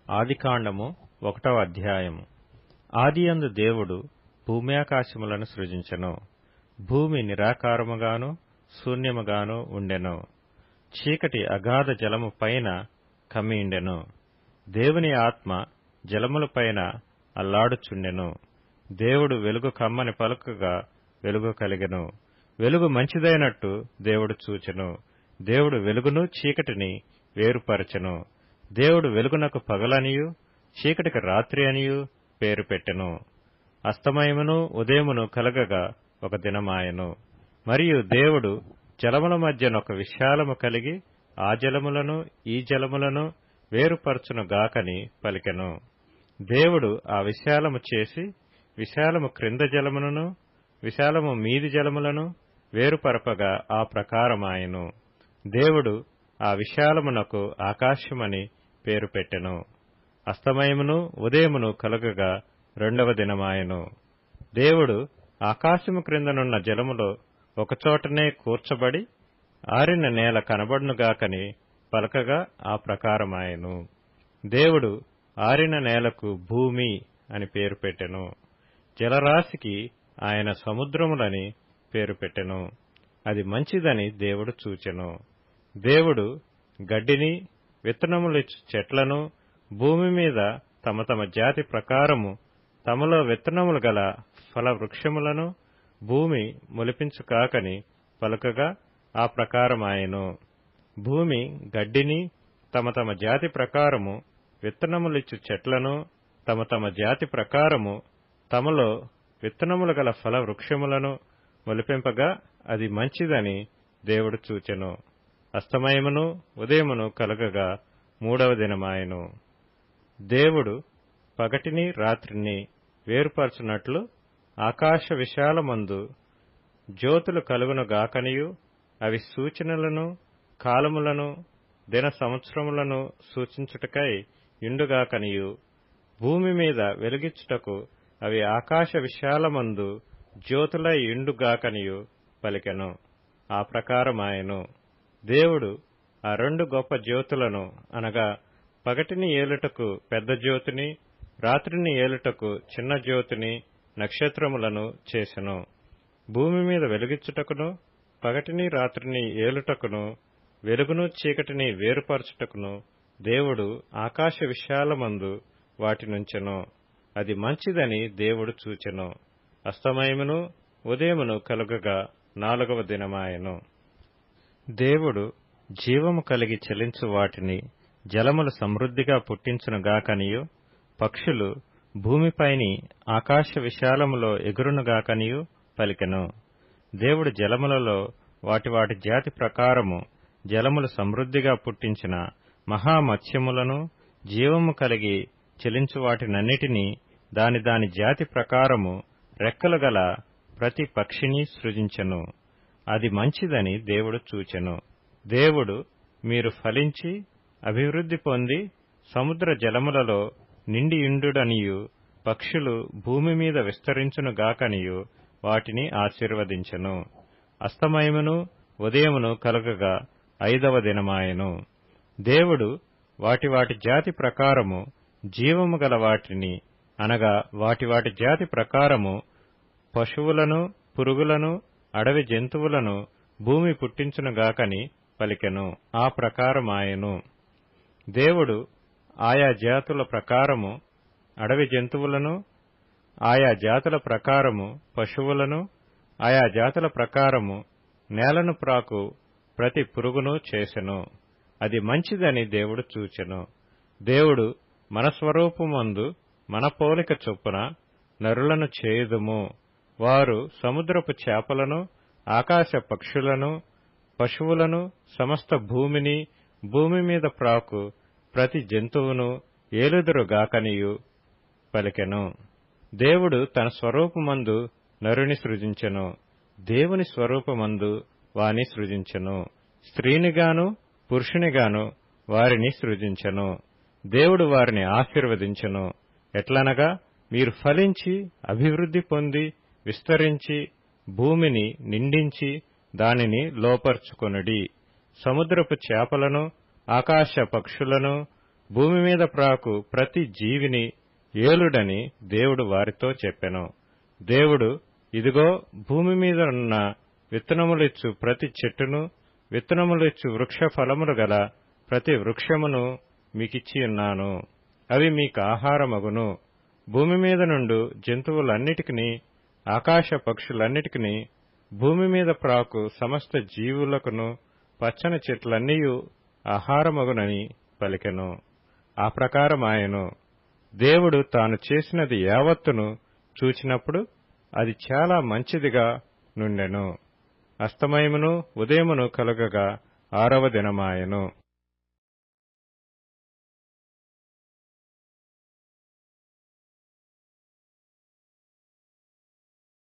ఆదికాండము 1వ అధ్యాయము. ఆదియందు దేవుడు భూమ్యాకాశములను సృజించెను. భూమి నిరాకారముగాను శూన్యముగాను ఉండెను. చీకటి అగాధ జలము పైన కమ్మియుండెను. దేవుని ఆత్మ జలములపైన అల్లాడుచుండెను. దేవుడు వెలుగు కమ్మని పలుకగా వెలుగు కలిగెను. వెలుగు మంచిదైనట్టు దేవుడు చూచెను. దేవుడు వెలుగును చీకటిని వేరుపరచెను. దేవుడు వెలుగునకు పగలనియు చీకటికి రాత్రి అనియు పేరు పెట్టెను. అస్తమయమును ఉదయమును కలగగా ఒక దినమాయెను. మరియు దేవుడు జలముల మధ్యనొక విశాలము కలిగి ఆ జలములను ఈ జలములను వేరుపరచును గాకని పలికెను. దేవుడు ఆ విశాలము చేసి విశాలము క్రింద జలములను విశాలము మీది జలములను వేరుపరపగా ఆ ప్రకారమాయెను. దేవుడు ఆ విశాలమునకు ఆకాశమని పేరు పెట్టెను. అస్తమయమును ఉదయమును కలుగగా 2వ దినమాయెను. దేవుడు ఆకాశము క్రిందనున్న జలములో ఒకచోటనే కూర్చబడి ఆరిన నేల కనబడునుగాకని పలకగా ఆ ప్రకారమాయెను. దేవుడు ఆరిన నేలకు భూమి అని పేరు పెట్టెను. జలరాశికి ఆయన సముద్రములని పేరు పెట్టెను. అది మంచిదని దేవుడు చూచెను. దేవుడు గడ్డిని విత్తనములిచ్చు చెట్లను భూమి మీద తమ తమ జాతి ప్రకారము తమలో విత్తనములు గల ఫల వృక్షములను భూమి మొలిపించుకాకని పలుకగా ఆ ప్రకారమాయెను. భూమి గడ్డిని తమ తమ జాతి ప్రకారము విత్తనములిచ్చు చెట్లను తమ తమ జాతి ప్రకారము తమలో విత్తనములు గల ఫల వృక్షములను మొలిపింపగా అది మంచిదని దేవుడు చూచెను. అస్తమయమును ఉదయమును కలగగా 3వ దినమాయెను. దేవుడు పగటిని రాత్రిని వేరుపరచునట్లు ఆకాశ విశాలమందు జ్యోతులు కలుగునుగాకనియు అవి సూచనలను కాలములను దిన సంవత్సరములను సూచించుటకై యుండుగాకనియు భూమి మీద వెలుగిచ్చుటకు అవి ఆకాశ విశాలమందు జ్యోతులై యుండుగాకనియు పలికెను. ఆ ప్రకారమాయెను. దేవుడు ఆ 2 గొప్ప జ్యోతులను అనగా పగటిని ఏలుటకు పెద్ద జ్యోతిని రాత్రిని ఏలుటకు చిన్న జ్యోతిని నక్షత్రములను చేసెను. భూమి మీద వెలుగిచ్చుటకును పగటిని రాత్రిని ఏలుటకును వెలుగును చీకటిని వేరుపరచుటకును దేవుడు ఆకాశ విశాలమందు వాటినుంచెను. అది మంచిదని దేవుడు చూచెను. అస్తమయమును ఉదయమును కలుగగా 4వ దినమాయెను. దేవుడు జీవము కలిగి చెలించు వాటిని జలములు సమృద్ధిగా పుట్టించునుగాకనియు పక్షులు భూమిపైని ఆకాశ విశాలములో ఎగురునుగాకనియు పలికెను. దేవుడు జలములలో వాటి వాటి జాతి ప్రకారము జలములు సమృద్ధిగా పుట్టించిన మహామత్స్యములను జీవము కలిగి చెలించు వాటినన్నిటినీ దాని దాని జాతి ప్రకారము రెక్కలు గల ప్రతి పక్షిని సృజించెను. అది మంచిదని దేవుడు చూచెను. దేవుడు మీరు ఫలించి అభివృద్ధి పొంది సముద్ర జలములలో నిండియుండుడనియు పక్షులు భూమి మీద విస్తరించునుగాకనియు వాటిని ఆశీర్వదించెను. అస్తమయమును ఉదయమును కలుగగా 5వ దినమాయెను. దేవుడు వాటి వాటి జాతి ప్రకారము జీవము గల వాటిని అనగా వాటి వాటి జాతి ప్రకారము పశువులను పురుగులను అడవి జంతువులను భూమి పుట్టించునుగాకని పలికెను. ఆ ప్రకారమాయెను. దేవుడు ఆయా జాతుల ప్రకారము అడవి జంతువులను ఆయా జాతుల ప్రకారము పశువులను ఆయా జాతుల ప్రకారము నేలను ప్రాకు ప్రతి పురుగును చేసెను. అది మంచిదని దేవుడు చూచెను. దేవుడు మన స్వరూపమందు మన పోలిక చొప్పున నరులను చేయుదుము. వారు సముద్రపు చేపలను ఆకాశ పక్షులను పశువులను సమస్త భూమిని భూమి మీద ప్రాకు ప్రతి జంతువును ఏలుదురుగాకనియు పలికెను. దేవుడు తన స్వరూపమందు నరుని సృజించెను. దేవుని స్వరూపమందు వాని సృజించెను. స్త్రీనిగాను పురుషునిగాను వారిని సృజించెను. దేవుడు వారిని ఆశీర్వదించెను. ఎట్లనగా మీరు ఫలించి అభివృద్ధి పొంది విస్తరించి భూమిని నిండించి దానిని లోపర్చుకొనుడి. సముద్రపు చేపలను ఆకాశ పక్షులను భూమి మీద ప్రాకు ప్రతి జీవిని ఏలుడని దేవుడు వారితో చెప్పెను. దేవుడు, ఇదిగో భూమి మీద ఉన్న విత్తనములిచ్చు ప్రతి చెట్టును, విత్తనములిచ్చు వృక్ష ఫలములు గల ప్రతి వృక్షమును మీకిచ్చియున్నాను. అవి మీకు ఆహారమగును. భూమి మీద నుండు జంతువులన్నిటికిని, ఆకాశ పక్షులన్నిటికిని, భూమి మీద ప్రాకు సమస్త జీవులకును పచ్చని చెట్లన్నీయు ఆహారమగునని పలికెను. ఆ ప్రకారమాయెను. దేవుడు తాను చేసినది యావత్తును చూచినప్పుడు అది చాలా మంచిదిగా నుండెను. అస్తమయమును ఉదయమును కలుగగా 6వ దినమాయెను.